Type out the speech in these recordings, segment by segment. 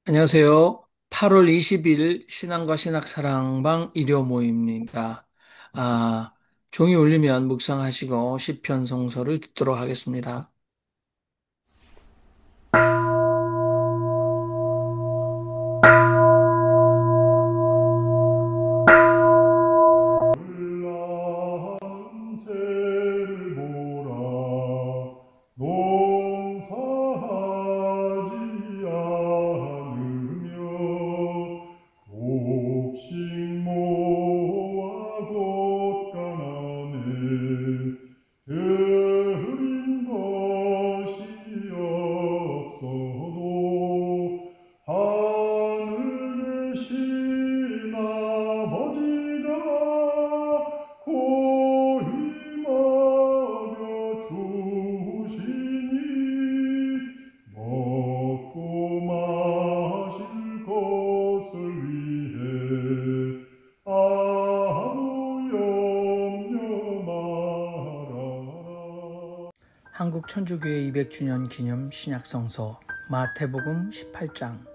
안녕하세요. 8월 20일 신앙과 신학사랑방 일요 모임입니다. 아, 종이 울리면 묵상하시고 시편 성서를 듣도록 하겠습니다. 새를 보라 농사하지 않으며 곡식 모아 곳간하네 드린 것이 없어도 하늘 계신 아버지가 고임하여 주시니 먹고 마실 것을 위해 아무 염려 말아라. 한국 천주교회 200주년 기념 신약성서 마태복음 18장.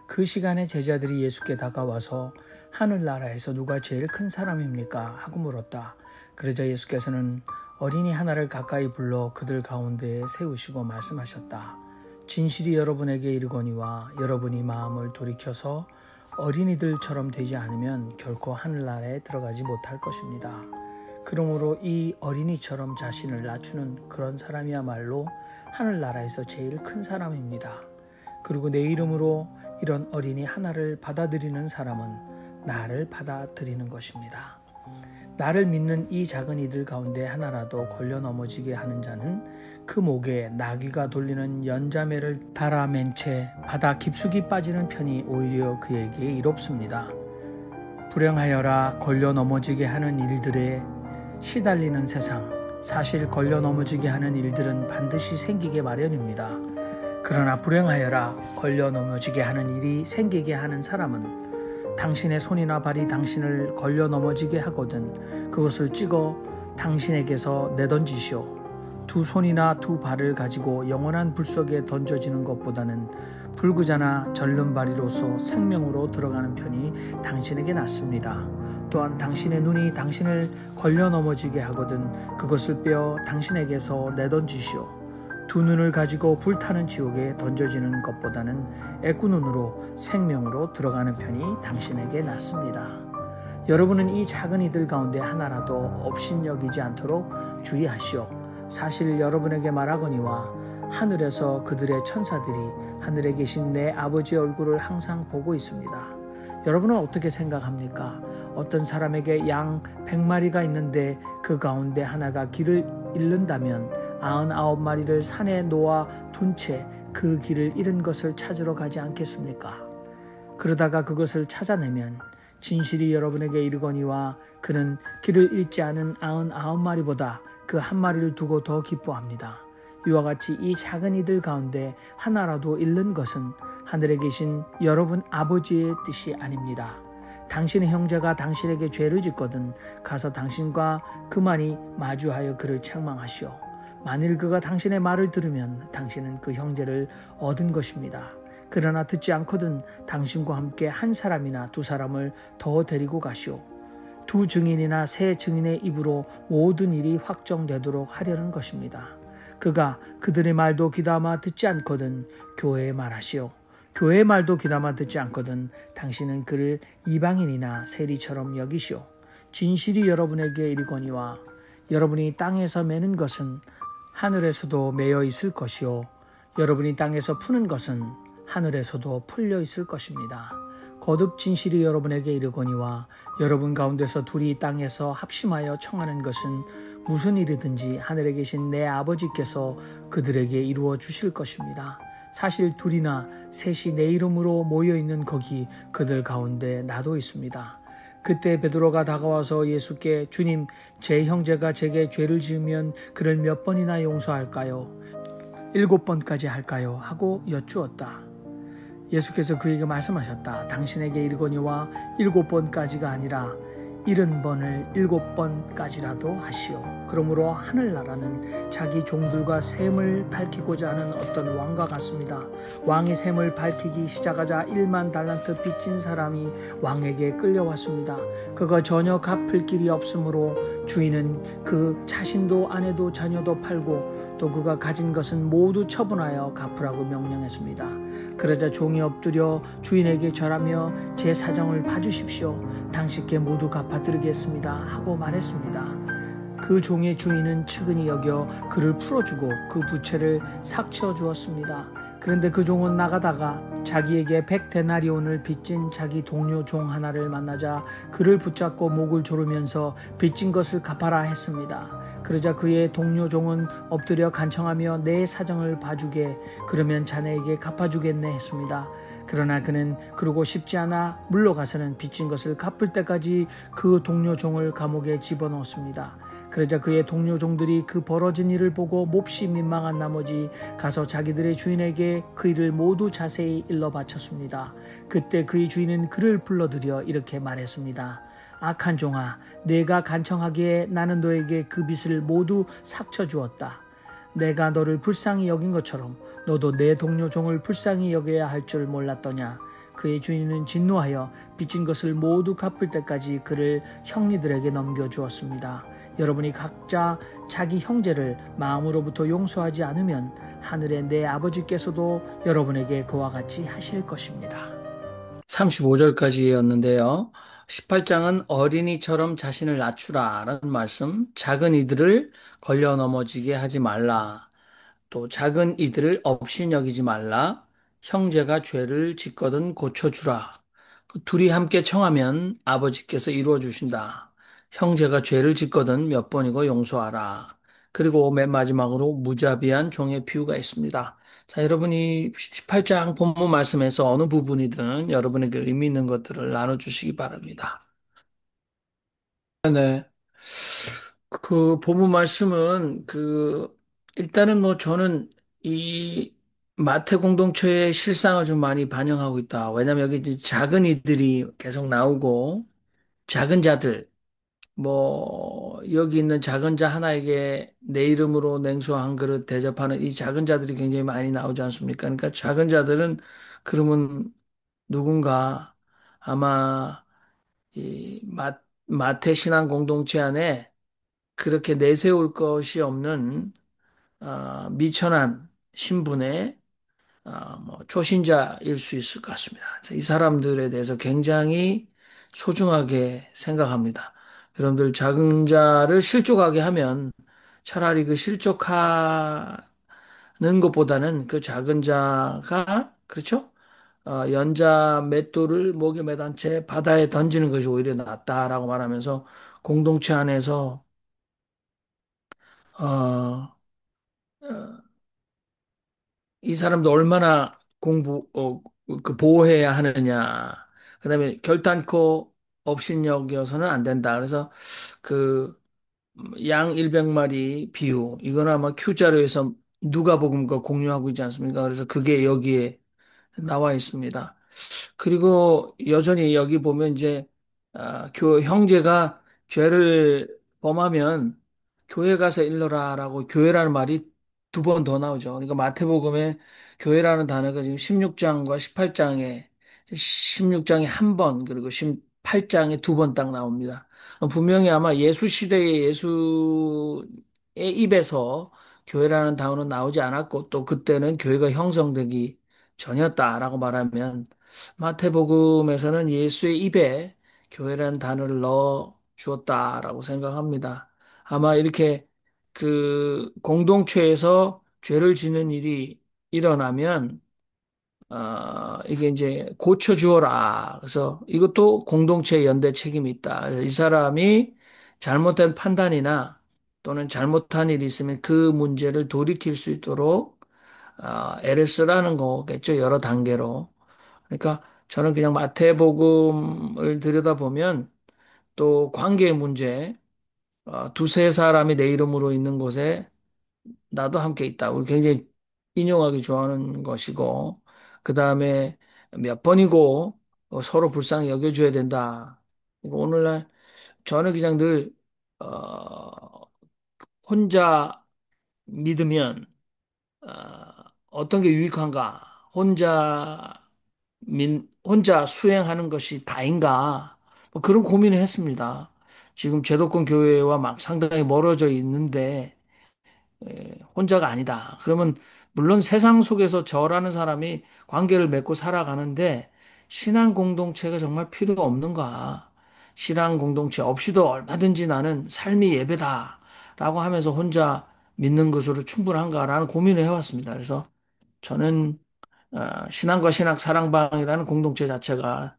그 시간에 제자들이 예수께 다가와서 하늘나라에서 누가 제일 큰 사람입니까? 하고 물었다. 그러자 예수께서는 어린이 하나를 가까이 불러 그들 가운데에 세우시고 말씀하셨다. 진실이 여러분에게 이르거니와 여러분이 마음을 돌이켜서 어린이들처럼 되지 않으면 결코 하늘나라에 들어가지 못할 것입니다. 그러므로 이 어린이처럼 자신을 낮추는 그런 사람이야말로 하늘나라에서 제일 큰 사람입니다. 그리고 내 이름으로 이런 어린이 하나를 받아들이는 사람은 나를 받아들이는 것입니다. 나를 믿는 이 작은 이들 가운데 하나라도 걸려 넘어지게 하는 자는 그 목에 나귀가 돌리는 연자매를 달아맨 채 바다 깊숙이 빠지는 편이 오히려 그에게 이롭습니다. 불행하여라. 걸려 넘어지게 하는 일들에 시달리는 세상. 사실 걸려 넘어지게 하는 일들은 반드시 생기게 마련입니다. 그러나 불행하여라. 걸려 넘어지게 하는 일이 생기게 하는 사람은 당신의 손이나 발이 당신을 걸려 넘어지게 하거든 그것을 찍어 당신에게서 내던지시오. 두 손이나 두 발을 가지고 영원한 불 속에 던져지는 것보다는 불구자나 절름발이로서 생명으로 들어가는 편이 당신에게 낫습니다. 또한 당신의 눈이 당신을 걸려 넘어지게 하거든 그것을 빼어 당신에게서 내던지시오. 두 눈을 가지고 불타는 지옥에 던져지는 것보다는 애꾸눈으로 생명으로 들어가는 편이 당신에게 낫습니다. 여러분은 이 작은 이들 가운데 하나라도 업신여기지 않도록 주의하시오. 사실 여러분에게 말하거니와 하늘에서 그들의 천사들이 하늘에 계신 내 아버지의 얼굴을 항상 보고 있습니다. 여러분은 어떻게 생각합니까? 어떤 사람에게 양 100마리가 있는데 그 가운데 하나가 길을 잃는다면 99마리를 산에 놓아 둔 채 그 길을 잃은 것을 찾으러 가지 않겠습니까? 그러다가 그것을 찾아내면 진실이 여러분에게 이르거니와 그는 길을 잃지 않은 99마리보다 그 한 마리를 두고 더 기뻐합니다. 이와 같이 이 작은 이들 가운데 하나라도 잃는 것은 하늘에 계신 여러분 아버지의 뜻이 아닙니다. 당신의 형제가 당신에게 죄를 짓거든 가서 당신과 그만이 마주하여 그를 책망하시오. 만일 그가 당신의 말을 들으면 당신은 그 형제를 얻은 것입니다. 그러나 듣지 않거든 당신과 함께 한 사람이나 두 사람을 더 데리고 가시오. 두 증인이나 세 증인의 입으로 모든 일이 확정되도록 하려는 것입니다. 그가 그들의 말도 귀담아 듣지 않거든 교회에 말하시오. 교회의 말도 귀담아 듣지 않거든 당신은 그를 이방인이나 세리처럼 여기시오. 진실이 여러분에게 이르거니와 여러분이 땅에서 매는 것은 하늘에서도 매여 있을 것이요 여러분이 땅에서 푸는 것은 하늘에서도 풀려 있을 것입니다. 거듭 진실이 여러분에게 이르거니와 여러분 가운데서 둘이 땅에서 합심하여 청하는 것은 무슨 일이든지 하늘에 계신 내 아버지께서 그들에게 이루어 주실 것입니다. 사실 둘이나 셋이 내 이름으로 모여있는 거기 그들 가운데 나도 있습니다. 그때 베드로가 다가와서 예수께 주님, 제 형제가 제게 죄를 지으면 그를 몇 번이나 용서할까요? 7번까지 할까요? 하고 여쭈었다. 예수께서 그에게 말씀하셨다. 당신에게 이르거니와 7번까지가 아니라 70번을 7번까지라도 하시오. 그러므로 하늘나라는 자기 종들과 샘을 밝히고자 하는 어떤 왕과 같습니다. 왕이 샘을 밝히기 시작하자 1만 달란트 빚진 사람이 왕에게 끌려왔습니다. 그가 전혀 갚을 길이 없으므로 주인은 그 자신도 아내도 자녀도 팔고 또 그가 가진 것은 모두 처분하여 갚으라고 명령했습니다. 그러자 종이 엎드려 주인에게 절하며 제 사정을 봐주십시오. 당신께 모두 갚아드리겠습니다 하고 말했습니다. 그 종의 주인은 측은히 여겨 그를 풀어주고 그 부채를 삭쳐 주었습니다. 그런데 그 종은 나가다가 자기에게 100데나리온을 빚진 자기 동료 종 하나를 만나자 그를 붙잡고 목을 조르면서 빚진 것을 갚아라 했습니다. 그러자 그의 동료 종은 엎드려 간청하며 내 사정을 봐주게, 그러면 자네에게 갚아주겠네 했습니다. 그러나 그는 그러고 싶지 않아 물러가서는 빚진 것을 갚을 때까지 그 동료 종을 감옥에 집어넣었습니다. 그러자 그의 동료 종들이 그 벌어진 일을 보고 몹시 민망한 나머지 가서 자기들의 주인에게 그 일을 모두 자세히 일러 바쳤습니다. 그때 그의 주인은 그를 불러들여 이렇게 말했습니다. 악한 종아, 내가 간청하기에 나는 너에게 그 빚을 모두 삭쳐 주었다. 내가 너를 불쌍히 여긴 것처럼 너도 내 동료 종을 불쌍히 여겨야 할 줄 몰랐더냐. 그의 주인은 진노하여 빚진 것을 모두 갚을 때까지 그를 형리들에게 넘겨주었습니다. 여러분이 각자 자기 형제를 마음으로부터 용서하지 않으면 하늘의 내 아버지께서도 여러분에게 그와 같이 하실 것입니다. 35절까지였는데요. 18장은 어린이처럼 자신을 낮추라 라는 말씀, 작은 이들을 걸려 넘어지게 하지 말라, 또 작은 이들을 업신여기지 말라, 형제가 죄를 짓거든 고쳐주라. 그 둘이 함께 청하면 아버지께서 이루어 주신다. 형제가 죄를 짓거든 몇 번이고 용서하라. 그리고 맨 마지막으로 무자비한 종의 비유가 있습니다. 자, 여러분이 18장 본문 말씀에서 어느 부분이든 여러분에게 의미 있는 것들을 나눠주시기 바랍니다. 네. 그 본문 말씀은 일단은 뭐 저는 이 마태 공동체의 실상을 좀 많이 반영하고 있다. 왜냐면 여기 이제 작은 이들이 계속 나오고 작은 자들, 뭐 여기 있는 작은 자 하나에게 내 이름으로 냉수 한 그릇 대접하는 이 작은 자들이 굉장히 많이 나오지 않습니까? 그러니까 작은 자들은 그러면 누군가 아마 마태 신앙 공동체 안에 그렇게 내세울 것이 없는 미천한 신분의 뭐 초신자일 수 있을 것 같습니다. 그래서 이 사람들에 대해서 굉장히 소중하게 생각합니다. 여러분들 작은 자를 실족하게 하면 차라리 그 실족하는 것보다는 그 작은 자가 그렇죠? 연자 맷돌을 목에 매단 채 바다에 던지는 것이 오히려 낫다라고 말하면서 공동체 안에서 어, 이 사람도 얼마나 그 보호해야 하느냐. 그다음에 결단코 업신여겨서는 안 된다. 그래서 그 양 100마리 비유, 이거는 아마 Q자료에서 누가복음과 공유하고 있지 않습니까? 그래서 그게 여기에 나와 있습니다. 그리고 여전히 여기 보면 이제 형제가 죄를 범하면 교회 가서 일러라라고 교회라는 말이 두 번 더 나오죠. 그러니까 마태복음에 교회라는 단어가 지금 16장과 18장에 16장에 한 번, 그리고 18장에 두 번 딱 나옵니다. 분명히 아마 예수 시대의 예수의 입에서 교회라는 단어는 나오지 않았고 또 그때는 교회가 형성되기 전이었다라고 말하면 마태복음에서는 예수의 입에 교회라는 단어를 넣어 주었다라고 생각합니다. 아마 이렇게 그 공동체에서 죄를 짓는 일이 일어나면 이게 이제 고쳐 주어라. 그래서 이것도 공동체 연대 책임이 있다. 그래서 이 사람이 잘못된 판단이나 또는 잘못한 일이 있으면 그 문제를 돌이킬 수 있도록 애를 쓰라는 거겠죠. 여러 단계로. 그러니까 저는 그냥 마태복음을 들여다보면 또 관계의 문제, 두세 사람이 내 이름으로 있는 곳에 나도 함께 있다. 우리 굉장히 인용하기 좋아하는 것이고, 그 다음에 몇 번이고 서로 불쌍히 여겨줘야 된다. 이거 오늘날 저는 그냥 늘, 혼자 믿으면, 어떤 게 유익한가? 혼자 수행하는 것이 다인가? 뭐 그런 고민을 했습니다. 지금 제도권 교회와 막 상당히 멀어져 있는데, 혼자가 아니다. 그러면 물론 세상 속에서 저라는 사람이 관계를 맺고 살아가는데 신앙 공동체가 정말 필요 없는가? 신앙 공동체 없이도 얼마든지 나는 삶이 예배다라고 하면서 혼자 믿는 것으로 충분한가라는 고민을 해왔습니다. 그래서 저는 신앙과 신학 사랑방이라는 공동체 자체가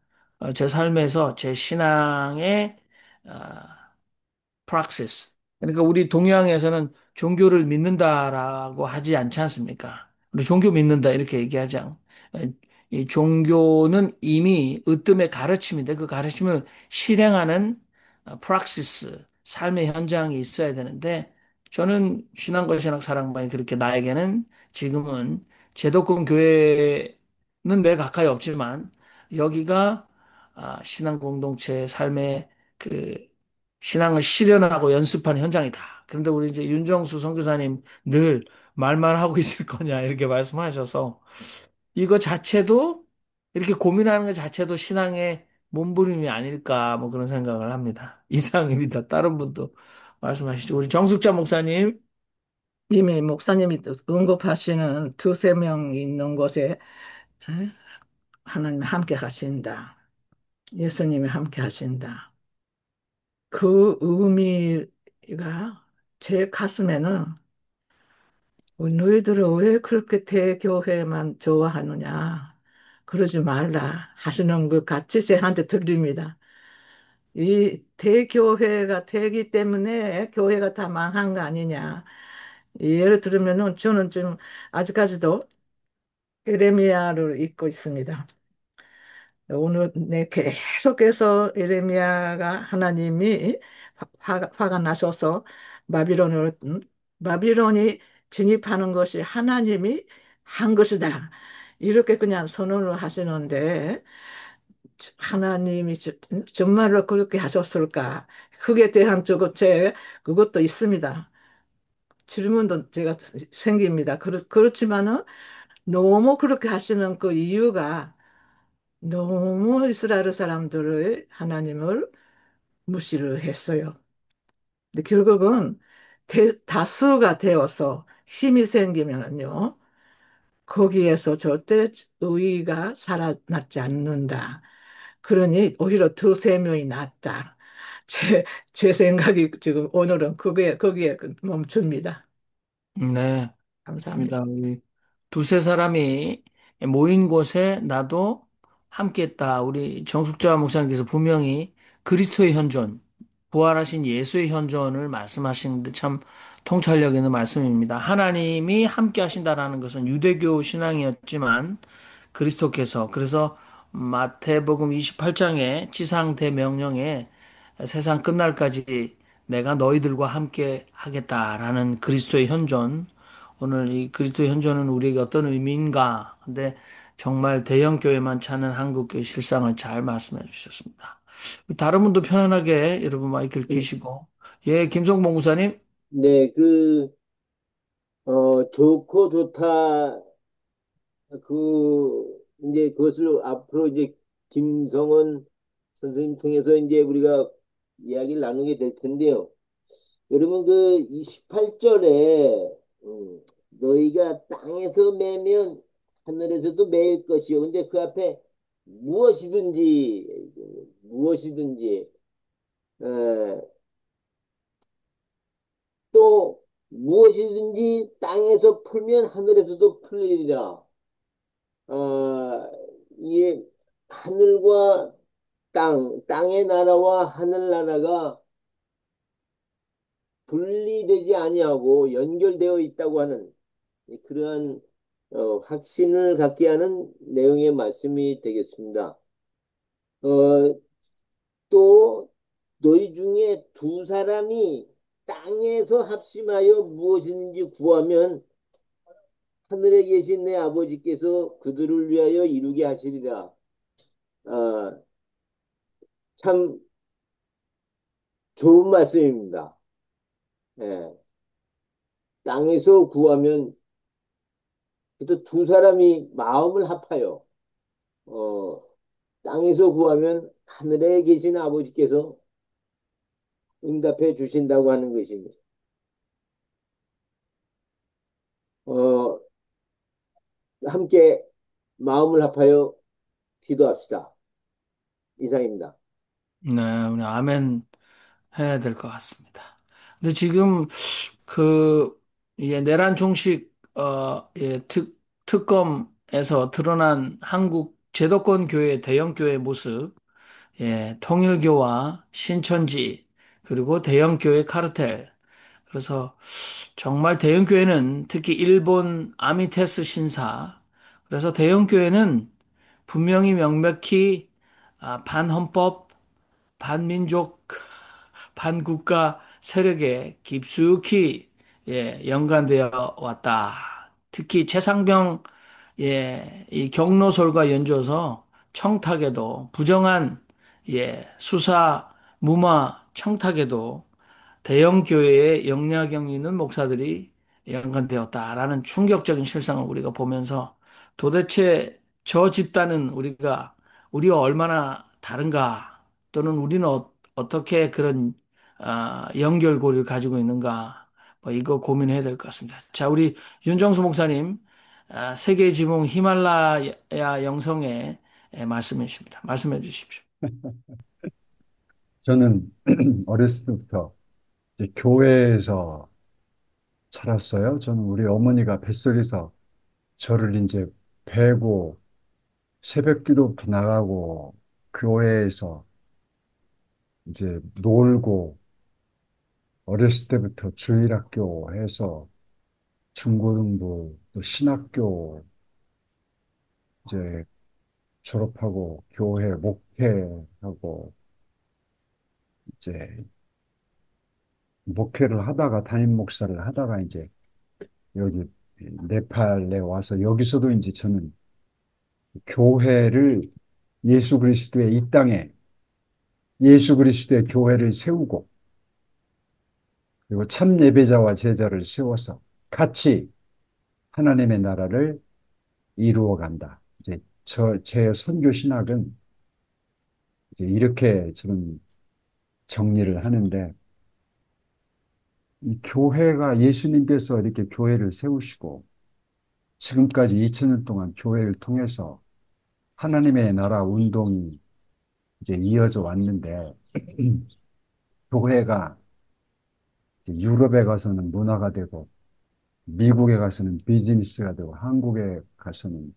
제 삶에서 제 신앙의 어, praxis. 그러니까 우리 동양에서는 종교를 믿는다라고 하지 않지 않습니까? 우리 종교 믿는다 이렇게 얘기하지 않. 이 종교는 이미 으뜸의 가르침인데 그 가르침을 실행하는 praxis, 삶의 현장이 있어야 되는데 저는 신앙과 신학 사랑방이 그렇게 나에게는 지금은 제도권 교회는 내 가까이 없지만 여기가 신앙 공동체의 삶의 그 신앙을 실현하고 연습하는 현장이다. 그런데 우리 이제 윤정수 선교사님 늘 말만 하고 있을 거냐 이렇게 말씀하셔서 이거 자체도 이렇게 고민하는 것 자체도 신앙의 몸부림이 아닐까 뭐 그런 생각을 합니다. 이상입니다. 다른 분도 말씀하시죠. 우리 정숙자 목사님. 이미 목사님이 언급하시는 두세 명 있는 곳에 에? 하나님 함께 하신다. 예수님이 함께 하신다. 그 의미가 제 가슴에는 너희들은 왜 그렇게 대교회만 좋아하느냐. 그러지 말라 하시는 것 같이 제한테 들립니다. 이 대교회가 되기 때문에 교회가 다 망한 거 아니냐. 예를 들면은 저는 좀 아직까지도 에레미야를 읽고 있습니다. 오늘 네, 계속해서 에레미야가 하나님이 화가 나셔서 바빌론을 바빌론이 진입하는 것이 하나님이 한 것이다. 이렇게 그냥 선언을 하시는데 하나님이 정말로 그렇게 하셨을까? 그에 대한 그것도 있습니다. 질문도 제가 생깁니다. 그렇지만은 너무 그렇게 하시는 그 이유가 너무 이스라엘 사람들의 하나님을 무시를 했어요. 근데 결국은 다수가 되어서 힘이 생기면요. 거기에서 절대 의의가 살아났지 않는다. 그러니 오히려 두세 명이 낫다. 제 생각이 지금 오늘은 거기에 멈춥니다. 네, 감사합니다. 좋습니다. 우리 두세 사람이 모인 곳에 나도 함께했다. 우리 정숙자 목사님께서 분명히 그리스도의 현존, 부활하신 예수의 현존을 말씀하시는데 참 통찰력 있는 말씀입니다. 하나님이 함께 하신다라는 것은 유대교 신앙이었지만 그리스도께서 그래서 마태복음 28장의 지상 대명령에 세상 끝날까지 내가 너희들과 함께 하겠다라는 그리스도의 현존. 오늘 이 그리스도의 현존은 우리에게 어떤 의미인가? 근데 정말 대형 교회만 찾는 한국교회 실상을 잘 말씀해 주셨습니다. 다른 분도 편안하게 여러분 마이크를 켜시고. 예, 김성봉 목사님. 네, 좋고 좋다. 이제 그것을 앞으로 이제 김성원 선생님 통해서 이제 우리가 이야기를 나누게 될 텐데요. 여러분, 28절에, 너희가 땅에서 매면 하늘에서도 매일 것이요. 근데 그 앞에 무엇이든지, 또 무엇이든지 땅에서 풀면 하늘에서도 풀리리라. 이게 하늘과 땅의 나라와 하늘 나라가 분리되지 아니하고 연결되어 있다고 하는 그러한 확신을 갖게 하는 내용의 말씀이 되겠습니다. 어, 또 너희 중에 두 사람이 땅에서 합심하여 무엇이든지 구하면 하늘에 계신 내 아버지께서 그들을 위하여 이루게 하시리라. 아, 참 좋은 말씀입니다. 예. 땅에서 구하면 그래도 두 사람이 마음을 합하여 어, 땅에서 구하면 하늘에 계신 아버지께서 응답해 주신다고 하는 것입니다. 어, 함께 마음을 합하여 기도합시다. 이상입니다. 네, 우리 아멘 해야 될 것 같습니다. 근데 지금 그 예, 내란 종식 예, 특검에서 드러난 한국 제도권 교회 대형 교회 모습, 예, 통일교와 신천지 그리고 대형 교회 카르텔. 그래서 정말 대형 교회는 특히 일본 아미테스 신사. 그래서 대형 교회는 분명히 명백히 반헌법, 반민족, 반국가 세력에 깊숙이 연관되어 왔다. 특히 최상병 이 경로솔과 연주어서 청탁에도 부정한 수사 무마 청탁에도 대형 교회의 영향력 있는 목사들이 연관되었다라는 충격적인 실상을 우리가 보면서 도대체 저 집단은 우리와 얼마나 다른가 또는 우리는 떻게 그런 연결고리를 가지고 있는가 뭐 이거 고민해야 될 것 같습니다. 자, 우리 윤정수 목사님 세계 지붕 히말라야 영성의 말씀해 주십니다. 말씀해 주십시오. 저는 어렸을 때부터 이제 교회에서 자랐어요. 저는 우리 어머니가 뱃속에서 저를 이제 베고 새벽 기도부터 나가고 교회에서 이제 놀고 어렸을 때부터 주일학교 해서 중고등부 또 신학교 이제 졸업하고 교회 목회하고 이제 목회를 하다가 담임 목사를 하다가 이제 여기 네팔에 와서 여기서도 이제 저는 교회를 예수 그리스도의 이 땅에 예수 그리스도의 교회를 세우고 그리고 참 예배자와 제자를 세워서 같이 하나님의 나라를 이루어 간다. 이제 제 선교 신학은 이제 이렇게 저는 정리를 하는데 이 교회가 예수님께서 이렇게 교회를 세우시고 지금까지 2000년 동안 교회를 통해서 하나님의 나라 운동이 이제 이어져 왔는데 교회가 이제 유럽에 가서는 문화가 되고 미국에 가서는 비즈니스가 되고 한국에 가서는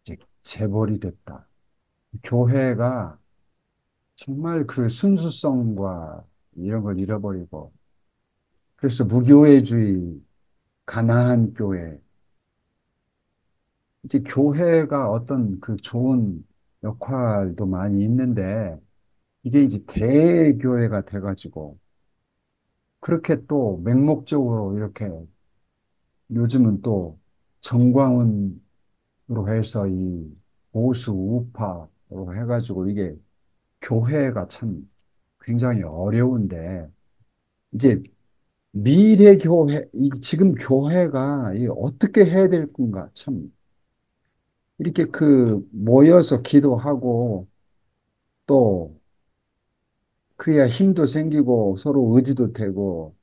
이제 재벌이 됐다. 교회가 정말 그 순수성과 이런 걸 잃어버리고 그래서 무교회주의, 가나안 교회 이제 교회가 어떤 그 좋은 역할도 많이 있는데 이게 이제 대교회가 돼가지고 그렇게 또 맹목적으로 이렇게 요즘은 또 정광훈으로 해서 이 보수 우파로 해가지고 이게 교회가 참 굉장히 어려운데 이제 미래 교회, 지금 교회가 어떻게 해야 될 건가 참 이렇게 그 모여서 기도하고 또 그래야 힘도 생기고 서로 의지도 되고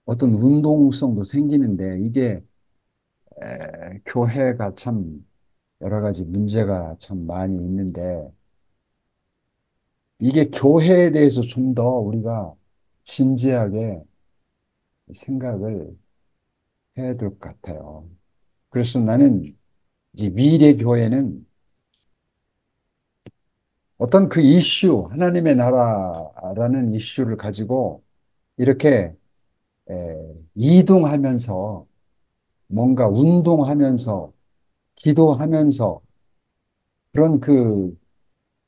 어떤 운동성도 생기는데 이게 교회가 참 여러 가지 문제가 참 많이 있는데 이게 교회에 대해서 좀 더 우리가 진지하게 생각을 해야 될 것 같아요. 그래서 나는 이제 미래 교회는 어떤 그 이슈, 하나님의 나라라는 이슈를 가지고 이렇게 이동하면서 뭔가 운동하면서 기도하면서 그런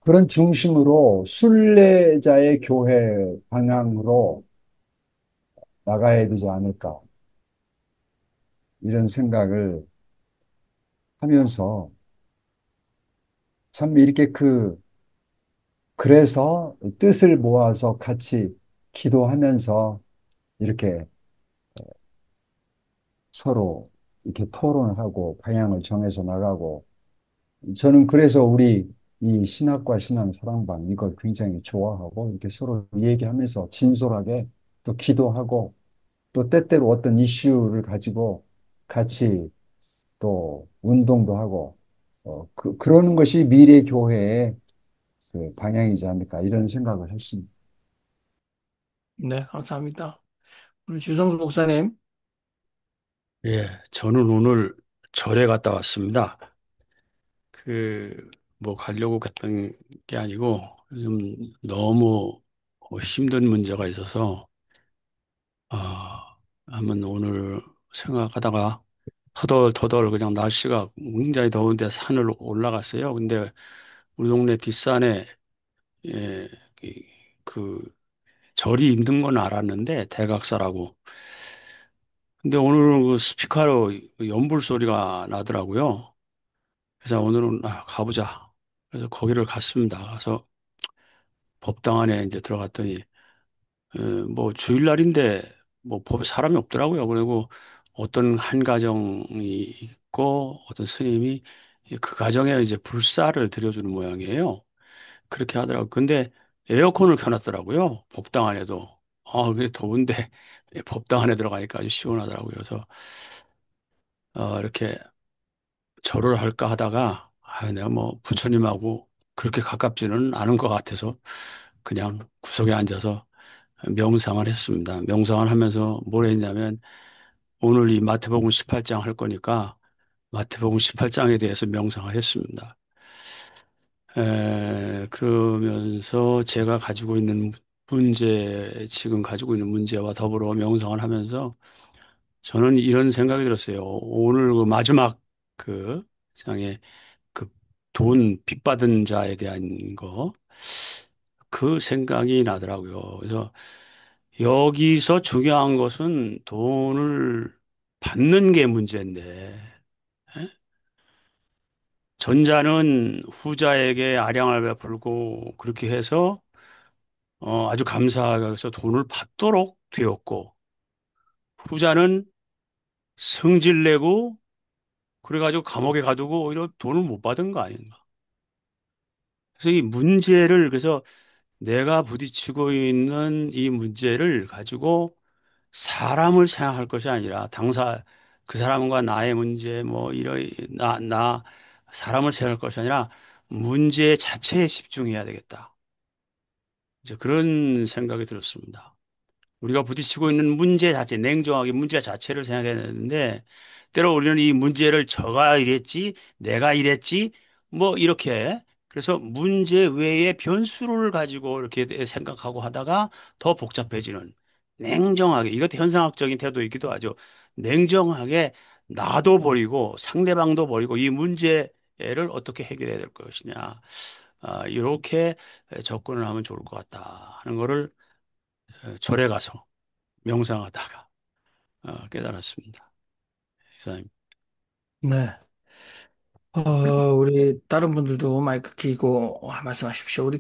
그런 중심으로 순례자의 교회 방향으로 나가야 되지 않을까 이런 생각을 하면서 참 이렇게 그 그래서 뜻을 모아서 같이 기도하면서 이렇게 서로 이렇게 토론을 하고 방향을 정해서 나가고 저는 그래서 우리 이 신학과 신앙 사랑방 이걸 굉장히 좋아하고 이렇게 서로 얘기하면서 진솔하게 또 기도하고 또 때때로 어떤 이슈를 가지고 같이 또 운동도 하고 그러는 것이 미래 교회의 그 방향이지 않을까 이런 생각을 했습니다. 네, 감사합니다. 우리 주성수 목사님. 예, 저는 오늘 절에 갔다 왔습니다. 뭐 가려고 갔던 게 아니고 요즘 너무 힘든 문제가 있어서, 한번 오늘 생각하다가 터덜터덜 그냥 날씨가 굉장히 더운데 산을 올라갔어요. 근데 우리 동네 뒷산에, 예, 이- 그 절이 있는 건 알았는데 대각사라고. 근데 오늘 그 스피커로 연불 소리가 나더라고요. 그래서 오늘은 가보자. 그래서 거기를 갔습니다. 가서 법당 안에 이제 들어갔더니 뭐 주일날인데 뭐 법에 사람이 없더라고요. 그리고 어떤 한 가정이 있고 어떤 스님이 그 가정에 이제 불사를 들여주는 모양이에요. 그렇게 하더라고요. 근데 에어컨을 켜놨더라고요. 법당 안에도. 그게 더운데 법당 안에 들어가니까 아주 시원하더라고요. 그래서 이렇게 절을 할까 하다가 내가 뭐 부처님하고 그렇게 가깝지는 않은 것 같아서 그냥 구석에 앉아서 명상을 했습니다. 명상을 하면서 뭘 했냐면 오늘 이 마태복음 18장 할 거니까 마태복음 18장에 대해서 명상을 했습니다. 그러면서 제가 가지고 있는 지금 가지고 있는 문제와 더불어 명상을 하면서 저는 이런 생각이 들었어요. 오늘 그 마지막 그 장에 그 돈 빚받은 자에 대한 그 생각이 나더라고요. 그래서 여기서 중요한 것은 돈을 받는 게 문제인데, 예? 전자는 후자에게 아량을 베풀고 그렇게 해서 아주 감사하게 해서 돈을 받도록 되었고, 후자는 성질 내고 그래가지고 감옥에 가두고 오히려 돈을 못 받은 거 아닌가. 그래서 이 문제를 그래서 내가 부딪히고 있는 이 문제를 가지고 사람을 생각할 것이 아니라 그 사람과 나의 문제 사람을 생각할 것이 아니라 문제 자체에 집중해야 되겠다. 이제 그런 생각이 들었습니다. 우리가 부딪히고 있는 문제 자체, 냉정하게 문제 자체를 생각해야 되는데, 때로 우리는 이 문제를 저가 이랬지, 내가 이랬지, 뭐 이렇게, 그래서 문제 외에 변수를 가지고 이렇게 생각하고 하다가 더 복잡해지는, 냉정하게, 이것도 현상학적인 태도이기도 하죠. 냉정하게 나도 버리고 상대방도 버리고 이 문제를 어떻게 해결해야 될 것이냐. 이렇게 접근을 하면 좋을 것 같다 하는 거를 절에 가서 명상하다가 깨달았습니다. 이사님. 네. 우리 다른 분들도 마이크 켜고 말씀하십시오. 우리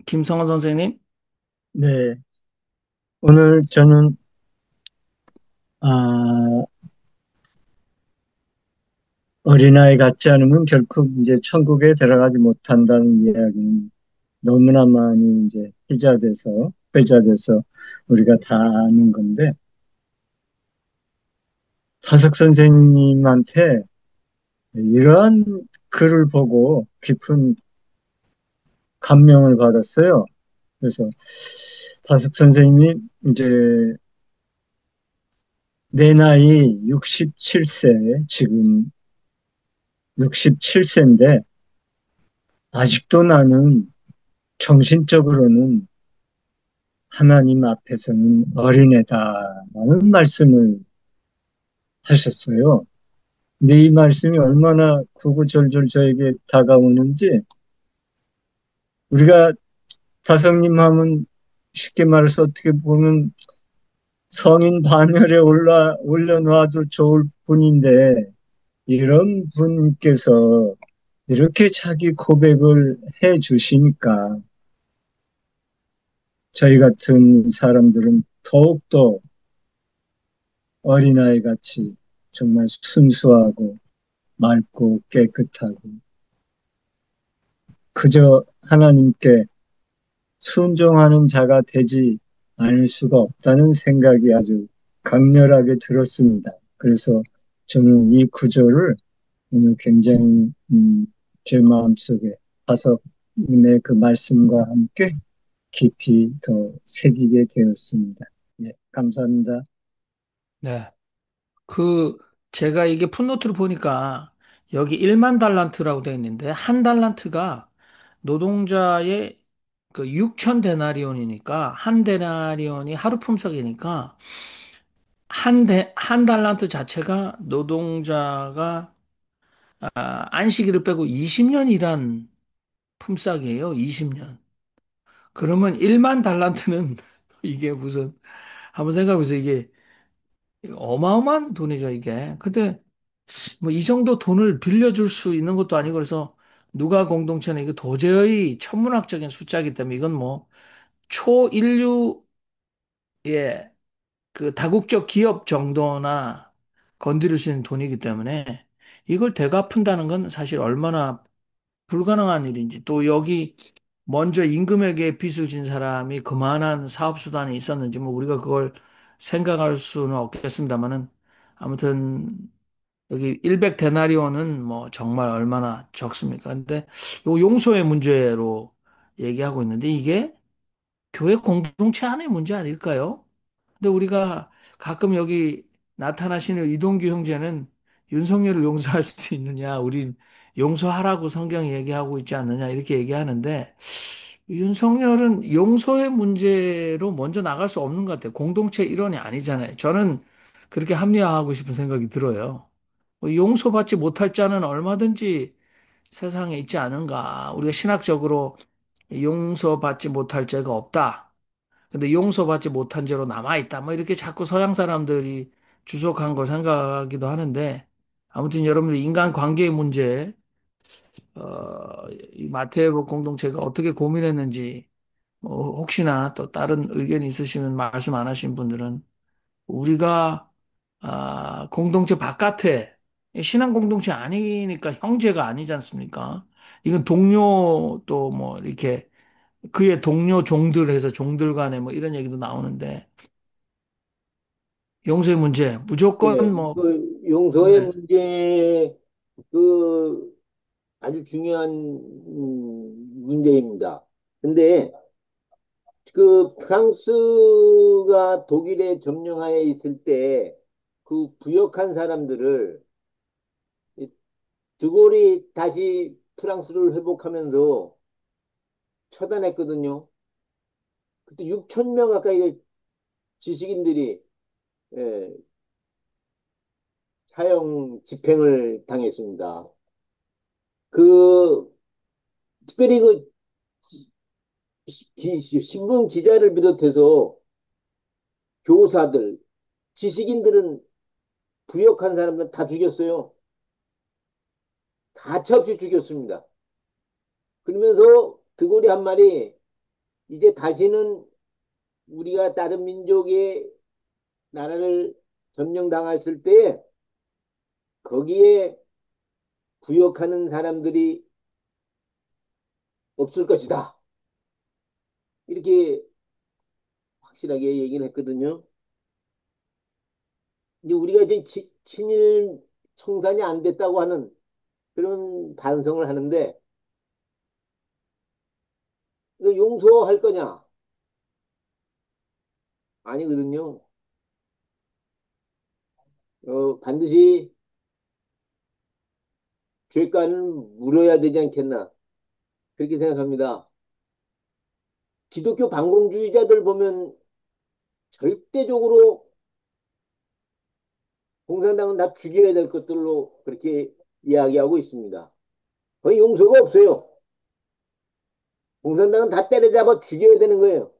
김성원 선생님. 네, 오늘 저는 아, 어린아이 같지 않으면 결코 이제 천국에 들어가지 못한다는 이야기는 너무나 많이 이제 회자돼서 우리가 다 아는 건데 타석 선생님한테 이러한 글을 보고 깊은 감명을 받았어요. 그래서 타석 선생님이 이제 내 나이 67세, 지금 67세인데 아직도 나는 정신적으로는 하나님 앞에서는 어린애다라는 말씀을 하셨어요. 근데 이 말씀이 얼마나 구구절절 저에게 다가오는지 우리가 다성님 하면 쉽게 말해서 어떻게 보면 성인 반열에 올려놔도 좋을 분인데 이런 분께서 이렇게 자기 고백을 해 주시니까 저희 같은 사람들은 더욱더 어린아이 같이 정말 순수하고 맑고 깨끗하고 그저 하나님께 순종하는 자가 되지 않을 수가 없다는 생각이 아주 강렬하게 들었습니다. 그래서 저는 이 구절을 오늘 굉장히 제 마음속에 화석님의 그 말씀과 함께 깊이 더 새기게 되었습니다. 예, 감사합니다. 네. 그 제가 이게 풋노트를 보니까 여기 1만 달란트라고 되어 있는데 한 달란트가 노동자의 그 6천 데나리온이니까 한 데나리온이 하루 품삯이니까 한 달란트 자체가 노동자가 안식일을 빼고 20년 일한 품삯이에요. 20년. 그러면 1만 달란트는 이게 무슨 한번 생각해보세요. 이게 어마어마한 돈이죠, 이게. 근데 뭐 이 정도 돈을 빌려줄 수 있는 것도 아니고 그래서 누가 공동체는 이거 도저히 천문학적인 숫자이기 때문에 이건 뭐 초인류의 그 다국적 기업 정도나 건드릴 수 있는 돈이기 때문에 이걸 되갚는다는 건 사실 얼마나 불가능한 일인지 또 여기 먼저 임금에게 빚을 진 사람이 그만한 사업 수단이 있었는지 뭐 우리가 그걸 생각할 수는 없겠습니다만은 아무튼 여기 100데나리온은 뭐 정말 얼마나 적습니까? 근데 요 용서의 문제로 얘기하고 있는데 이게 교회 공동체 안의 문제 아닐까요? 근데 우리가 가끔 여기 나타나시는 이동규 형제는 윤석열을 용서할 수 있느냐? 우린 용서하라고 성경이 얘기하고 있지 않느냐? 이렇게 얘기하는데 윤석열은 용서의 문제로 먼저 나갈 수 없는 것 같아요. 공동체 일원이 아니잖아요. 저는 그렇게 합리화하고 싶은 생각이 들어요. 용서받지 못할 자는 얼마든지 세상에 있지 않은가. 우리가 신학적으로 용서받지 못할 죄가 없다. 근데 용서받지 못한 죄로 남아있다. 뭐 이렇게 자꾸 서양 사람들이 주석한 걸 생각하기도 하는데 아무튼 여러분들 인간 관계의 문제, 이 마태복 공동체가 어떻게 고민했는지 뭐 혹시나 또 다른 의견이 있으시면 말씀 안 하신 분들은 우리가 공동체 바깥에 신앙 공동체 아니니까 형제가 아니지 않습니까? 이건 동료 또 뭐 이렇게 그의 동료 종들 해서 종들 간에 뭐 이런 얘기도 나오는데 용서의 문제 무조건 예, 뭐 그 용서의 네. 문제, 그 아주 중요한 문제입니다. 근데 그 프랑스가 독일에 점령하에 있을 때 그 부역한 사람들을 이 드골이 다시 프랑스를 회복하면서 처단했거든요. 그때 6천 명 가까이 지식인들이 예, 사형 집행을 당했습니다. 그 특별히 그 신문 기자를 비롯해서 교사들, 지식인들은 부역한 사람들 다 죽였어요. 가차없이 죽였습니다. 그러면서 드골이 한 말이 이제 다시는 우리가 다른 민족의 나라를 점령당했을 때 거기에 부역하는 사람들이 없을 것이다. 이렇게 확실하게 얘기를 했거든요. 이제 우리가 이제 친일 청산이 안 됐다고 하는 그런 반성을 하는데 이거 용서할 거냐? 아니거든요. 반드시 죄가는 물어야 되지 않겠나? 그렇게 생각합니다. 기독교 반공주의자들 보면 절대적으로 공산당은 다 죽여야 될 것들로 그렇게 이야기하고 있습니다. 거의 용서가 없어요. 공산당은 다 때려잡아 죽여야 되는 거예요.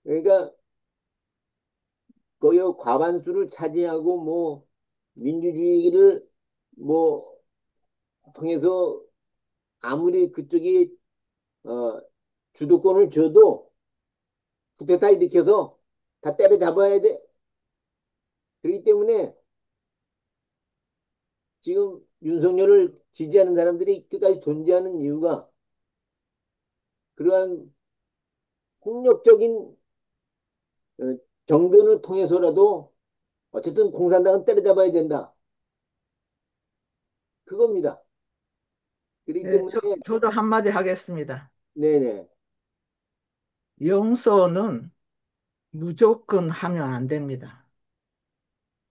그러니까 거의 과반수를 차지하고 뭐 민주주의를 뭐 통해서 아무리 그쪽이 어, 주도권을 줘도 쿠데타 일으켜서 다 때려잡아야 돼. 그렇기 때문에 지금 윤석열을 지지하는 사람들이 끝까지 존재하는 이유가 그러한 폭력적인 어, 정변을 통해서라도 어쨌든 공산당은 때려잡아야 된다. 그겁니다. 그렇기 네, 때문에 저도 한마디 하겠습니다. 네네. 용서는 무조건 하면 안 됩니다.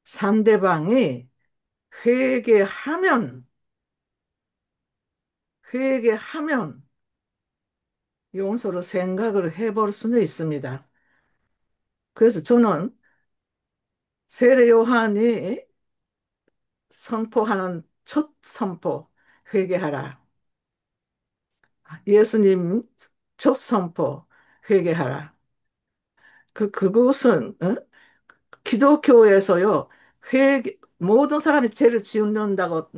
상대방이 회개하면, 회개하면 용서로 생각을 해볼 수는 있습니다. 그래서 저는 세례 요한이 선포하는 첫 선포, 회개하라. 예수님 첫 선포, 회개하라. 그것은, 기독교에서요, 모든 사람이 죄를 지은다고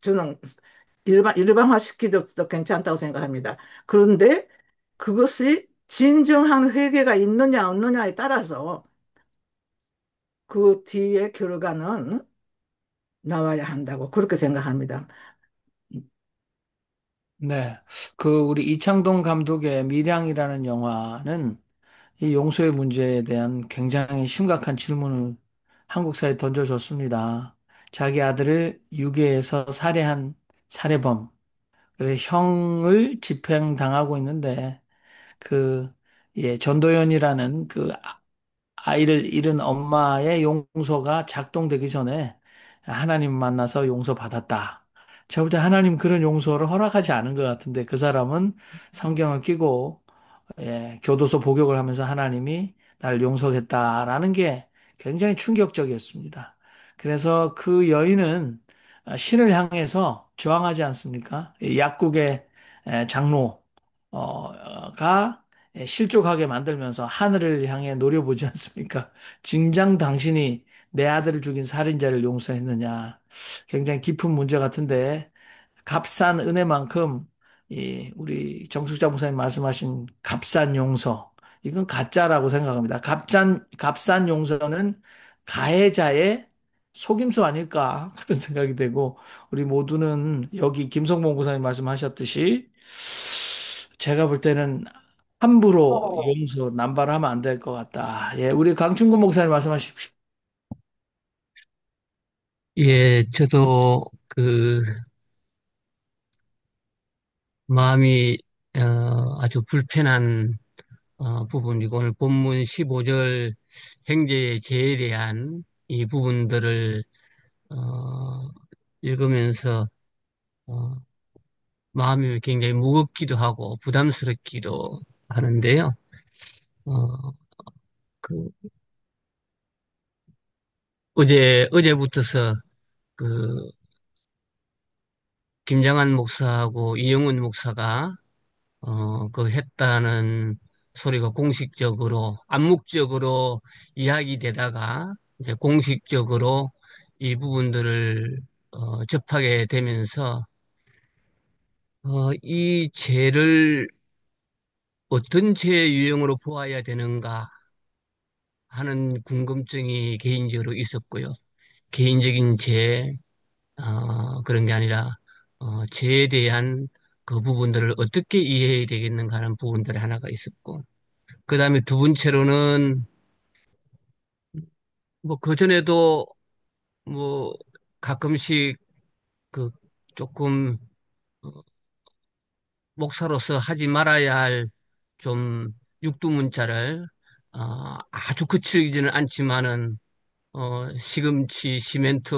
저는 일반화시키도 괜찮다고 생각합니다. 그런데 그것이 진정한 회개가 있느냐 없느냐에 따라서 그 뒤에 결과는 나와야 한다고 그렇게 생각합니다. 네. 우리 이창동 감독의 밀양이라는 영화는 이 용서의 문제에 대한 굉장히 심각한 질문을 한국 사회에 던져줬습니다. 자기 아들을 유괴해서 살해한 살해범. 그래서 형을 집행당하고 있는데, 그, 전도연이라는 아이를 잃은 엄마의 용서가 작동되기 전에 하나님 만나서 용서받았다. 제가 볼 때 하나님 그런 용서를 허락하지 않은 것 같은데 그 사람은 성경을 끼고 교도소 복역을 하면서 하나님이 나를 용서했다라는 게 굉장히 충격적이었습니다. 그래서 그 여인은 신을 향해서 저항하지 않습니까? 이 약국의 장로가 실족하게 만들면서 하늘을 향해 노려보지 않습니까? 진장 당신이 내 아들을 죽인 살인자를 용서했느냐. 굉장히 깊은 문제 같은데 값싼 은혜만큼 우리 정숙자 목사님 말씀하신 값싼 용서 이건 가짜라고 생각합니다. 값싼 용서는 가해자의 속임수 아닐까 그런 생각이 되고 우리 모두는 여기 김성봉 목사님 말씀하셨듯이 제가 볼 때는 함부로 용서 남발하면 안 될 것 같다. 예, 우리 강충구 목사님 말씀하십시오. 예, 저도 그 마음이 아주 불편한 부분이고 오늘 본문 15절 행제의 죄에 대한 이 부분들을 어, 읽으면서 어, 마음이 굉장히 무겁기도 하고 부담스럽기도 하는데요. 어, 그 어제부터서 그 김장한 목사하고 이영훈 목사가 그 했다는 소리가 공식적으로, 암묵적으로 이야기되다가 이제 공식적으로 이 부분들을 접하게 되면서 이 죄를 어떤 죄 유형으로 보아야 되는가 하는 궁금증이 개인적으로 있었고요. 개인적인 죄, 그런 게 아니라 죄에 대한 그 부분들을 어떻게 이해해야 되겠는가 하는 부분들이 하나가 있었고 그 다음에 두 번째로는, 뭐, 그전에도, 뭐, 가끔씩, 그, 조금, 어, 목사로서 하지 말아야 할, 좀, 육두문자를, 아주 거칠지는 않지만은, 시금치, 시멘트,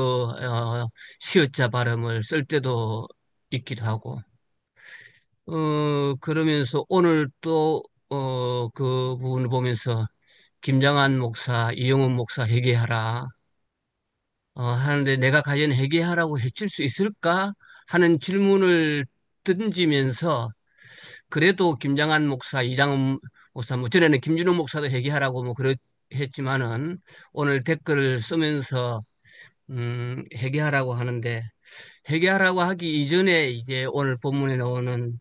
시어자 발음을 쓸 때도 있기도 하고, 그러면서 오늘 또, 그 부분을 보면서, 김장한 목사, 이영훈 목사 회개하라. 하는데 내가 과연 회개하라고 해줄 수 있을까 하는 질문을 던지면서 그래도 김장한 목사, 이장훈 목사, 뭐 전에는 김준호 목사도 회개하라고 뭐 했지만은 오늘 댓글을 쓰면서 회개하라고 하는데 회개하라고 하기 이전에 이제 오늘 본문에 나오는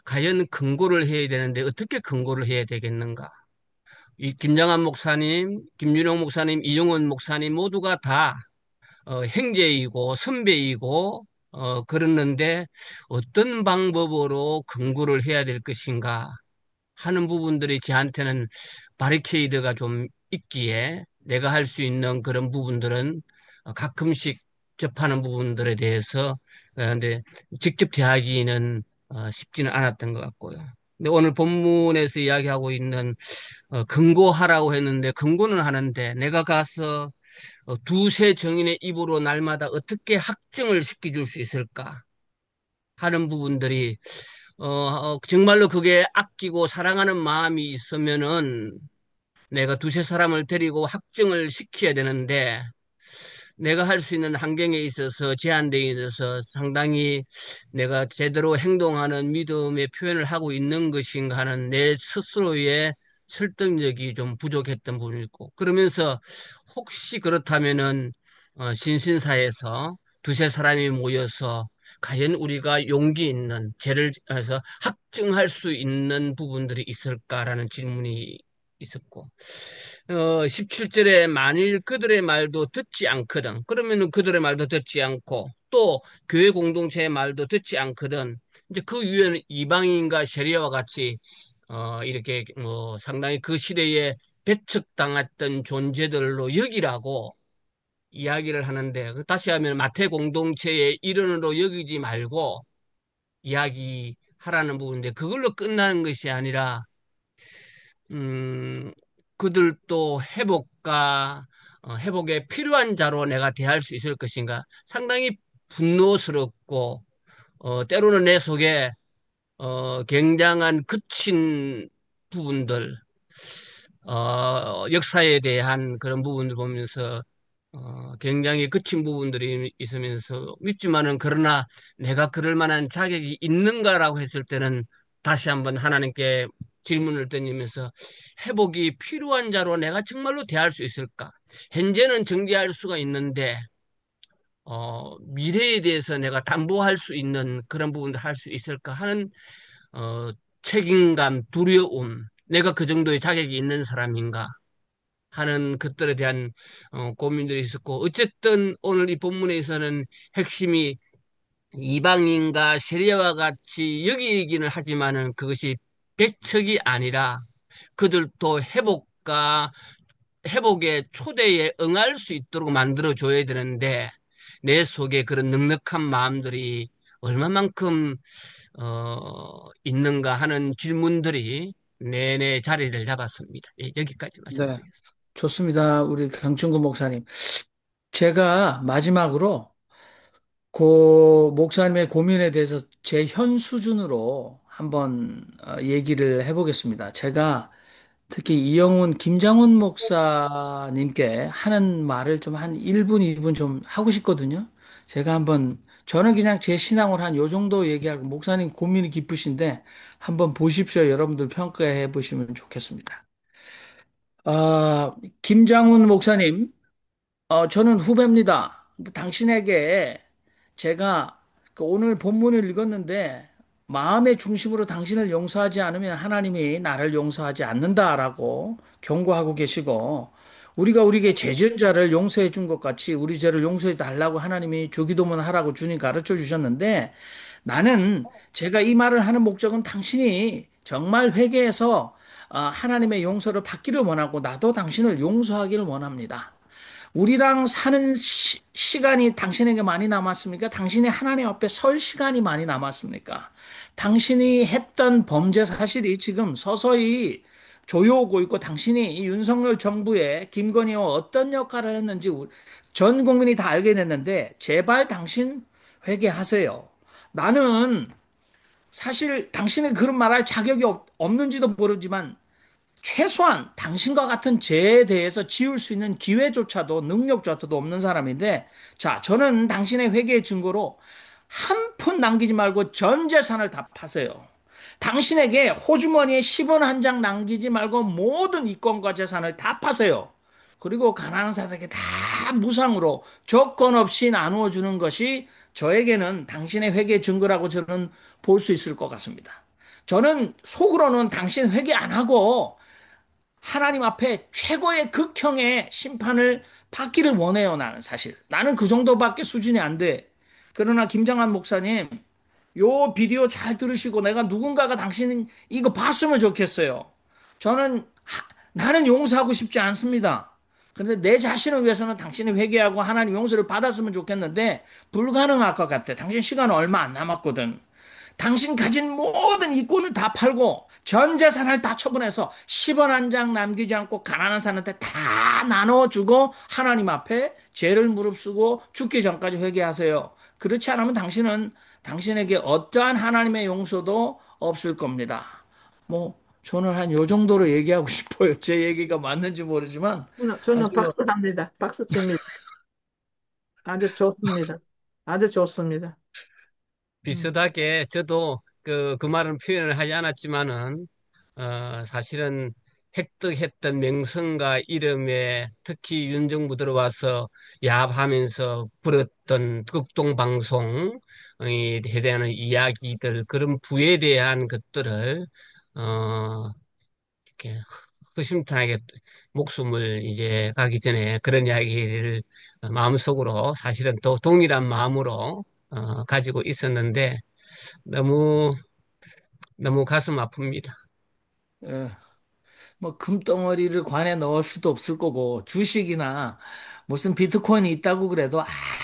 과연 근거를 해야 되는데 어떻게 근거를 해야 되겠는가? 이 김장한 목사님, 김준영 목사님, 이용원 목사님 모두가 다 형제이고 선배이고 그랬는데 어떤 방법으로 근거를 해야 될 것인가 하는 부분들이 저한테는 바리케이드가 좀 있기에 내가 할 수 있는 그런 부분들은 가끔씩 접하는 부분들에 대해서 근데 직접 대하기는 쉽지는 않았던 것 같고요. 근데 오늘 본문에서 이야기하고 있는 근거하라고 했는데 근거는 하는데 내가 가서 두세 정인의 입으로 날마다 어떻게 확증을 시켜줄 수 있을까 하는 부분들이 정말로 그게 아끼고 사랑하는 마음이 있으면은 내가 두세 사람을 데리고 확증을 시켜야 되는데 내가 할 수 있는 환경에 있어서 제한되어 있어서 상당히 내가 제대로 행동하는 믿음의 표현을 하고 있는 것인가 하는 내 스스로의 설득력이 좀 부족했던 부분이 있고 그러면서 혹시 그렇다면은 신신사에서 두세 사람이 모여서 과연 우리가 용기 있는 죄를 해서 확증할 수 있는 부분들이 있을까라는 질문이 있었고 17절에 만일 그들의 말도 듣지 않거든. 그러면은 그들의 말도 듣지 않고 또 교회 공동체의 말도 듣지 않거든. 이제 그 위에는 이방인과 세리와 같이 이렇게 뭐 상당히 그 시대에 배척당했던 존재들로 여기라고 이야기를 하는데 다시 하면 마태 공동체의 일원으로 여기지 말고 이야기하라는 부분인데 그걸로 끝나는 것이 아니라 음, 그들도 회복과 회복에 필요한 자로 내가 대할 수 있을 것인가? 상당히 분노스럽고 때로는 내 속에 굉장한 그친 부분들, 역사에 대한 그런 부분들 보면서 굉장히 그친 부분들이 있으면서 믿지만은 그러나 내가 그럴 만한 자격이 있는가라고 했을 때는 다시 한번 하나님께 질문을 던지면서 회복이 필요한 자로 내가 정말로 대할 수 있을까? 현재는 정죄할 수가 있는데 미래에 대해서 내가 담보할 수 있는 그런 부분도 할 수 있을까 하는 어, 책임감, 두려움, 내가 그 정도의 자격이 있는 사람인가 하는 것들에 대한 고민들이 있었고 어쨌든 오늘 이 본문에서는 핵심이 이방인과 세리와 같이 여기기는 하지만은 그것이 배척이 아니라 그들도 회복의 초대에 응할 수 있도록 만들어 줘야 되는데 내 속에 그런 넉넉한 마음들이 얼마만큼 있는가 하는 질문들이 내내 자리를 잡았습니다. 예, 여기까지 네, 말씀드리겠습니다. 좋습니다. 우리 강충구 목사님. 제가 마지막으로 그 목사님의 고민에 대해서 제 현 수준으로 한번 얘기를 해보겠습니다. 제가 특히 이영훈, 김장훈 목사님께 하는 말을 좀 한 1분, 2분 좀 하고 싶거든요. 제가 한번, 저는 그냥 제 신앙을 한 요 정도 얘기하고, 목사님 고민이 깊으신데, 한번 보십시오. 여러분들 평가해 보시면 좋겠습니다. 아, 김장훈 목사님, 저는 후배입니다. 근데 당신에게 제가 그 오늘 본문을 읽었는데 마음의 중심으로 당신을 용서하지 않으면 하나님이 나를 용서하지 않는다라고 경고하고 계시고 우리가 우리에게 죄 지은 자를 용서해 준 것 같이 우리 죄를 용서해 달라고 하나님이 주기도문 하라고 주님 가르쳐 주셨는데 나는 제가 이 말을 하는 목적은 당신이 정말 회개해서 하나님의 용서를 받기를 원하고 나도 당신을 용서하기를 원합니다. 우리랑 사는 시간이 당신에게 많이 남았습니까? 당신이 하나님 앞에 설 시간이 많이 남았습니까? 당신이 했던 범죄 사실이 지금 서서히 조여오고 있고 당신이 이 윤석열 정부의 김건희와 어떤 역할을 했는지 전 국민이 다 알게 됐는데 제발 당신 회개하세요. 나는 사실 당신의 그런 말할 자격이 없는지도 모르지만 최소한 당신과 같은 죄에 대해서 지울 수 있는 기회조차도 능력조차도 없는 사람인데 자 저는 당신의 회개의 증거로 한 푼 남기지 말고 전 재산을 다 파세요. 당신에게 호주머니에 10원 한 장 남기지 말고 모든 이권과 재산을 다 파세요. 그리고 가난한 사람에게 다 무상으로 조건 없이 나누어 주는 것이 저에게는 당신의 회개 증거라고 저는 볼 수 있을 것 같습니다. 저는 속으로는 당신 회개 안 하고 하나님 앞에 최고의 극형의 심판을 받기를 원해요, 나는 사실. 나는 그 정도밖에 수준이 안 돼. 그러나 김장한 목사님, 요 비디오 잘 들으시고 내가 누군가가 당신 이거 봤으면 좋겠어요. 저는 나는 용서하고 싶지 않습니다. 그런데 내 자신을 위해서는 당신이 회개하고 하나님 용서를 받았으면 좋겠는데 불가능할 것 같아. 당신 시간 얼마 안 남았거든. 당신 가진 모든 이권을 다 팔고 전 재산을 다 처분해서 10원 한 장 남기지 않고 가난한 사람한테 다 나눠주고 하나님 앞에 죄를 무릅쓰고 죽기 전까지 회개하세요. 그렇지 않으면 당신은 당신에게 어떠한 하나님의 용서도 없을 겁니다. 뭐 저는 한 요 정도로 얘기하고 싶어요. 제 얘기가 맞는지 모르지만 저는 아주 박수합니다. 박수 칩니다. 아주 좋습니다. 아주 좋습니다. 음. 비슷하게 저도 그 말은 표현을 하지 않았지만은, 사실은 획득했던 명성과 이름에 특히 윤정부 들어와서 야합하면서 부렸던 극동방송에 대한 이야기들, 그런 부에 대한 것들을, 이렇게 허심탄회하게 목숨을 이제 가기 전에 그런 이야기를 마음속으로 사실은 또 동일한 마음으로 가지고 있었는데 너무 너무 가슴 아픕니다. 예, 뭐 금덩어리를 관에 넣을 수도 없을 거고 주식이나 무슨 비트코인이 있다고 그래도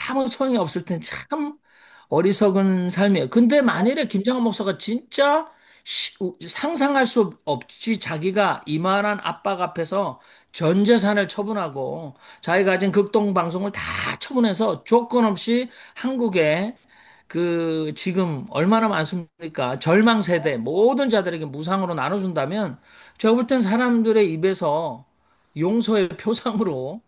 아무 소용이 없을 땐 참 어리석은 삶이에요. 근데 만일에 김정은 목사가 진짜 상상할 수 없이 자기가 이만한 압박 앞에서 전 재산을 처분하고 자기가 가진 극동 방송을 다 처분해서 조건 없이 한국에 그 지금 얼마나 많습니까? 절망 세대 모든 자들에게 무상으로 나눠준다면 제가 볼 땐 사람들의 입에서 용서의 표상으로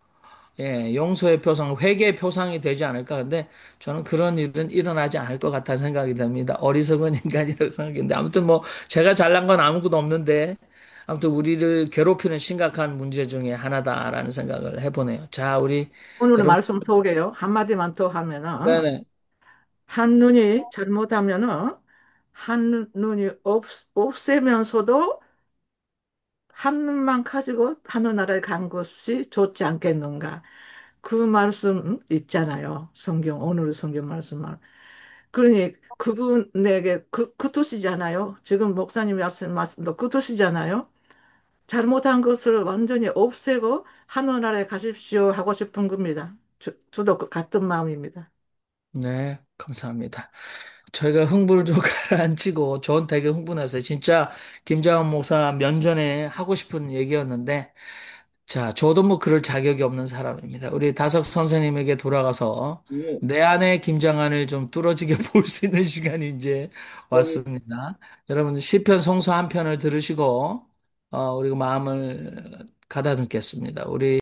용서의 표상, 회개의 표상이 되지 않을까. 근데 저는 그런 일은 일어나지 않을 것 같다는 생각이 듭니다. 어리석은 인간이라고 생각했는데 아무튼 뭐 제가 잘난 건 아무것도 없는데 아무튼 우리를 괴롭히는 심각한 문제 중에 하나다라는 생각을 해보네요. 자, 우리 오늘 그럼 말씀 속에요. 한마디만 더 하면은 네네. 한눈이 잘못하면은 한눈이 없애면서도 한눈만 가지고 하늘나라에 간 것이 좋지 않겠는가. 그 말씀 있잖아요. 성경, 오늘 성경 말씀만. 그러니 그분에게 그 뜻이잖아요. 지금 목사님 말씀도 그 뜻이잖아요. 잘못한 것을 완전히 없애고 하늘나라에 가십시오 하고 싶은 겁니다. 저도 그 같은 마음입니다. 네, 감사합니다. 저희가 흥분을 좀 가라앉히고 전 되게 흥분해서 진짜 김장원 목사 면전에 하고 싶은 얘기였는데 자, 저도 뭐 그럴 자격이 없는 사람입니다. 우리 다석 선생님에게 돌아가서 예, 내 안에 김장한을 좀 뚫어지게 볼 수 있는 시간이 이제 그럼 왔습니다. 여러분 시편 성서 한 편을 들으시고 우리가 마음을 가다듬겠습니다. 우리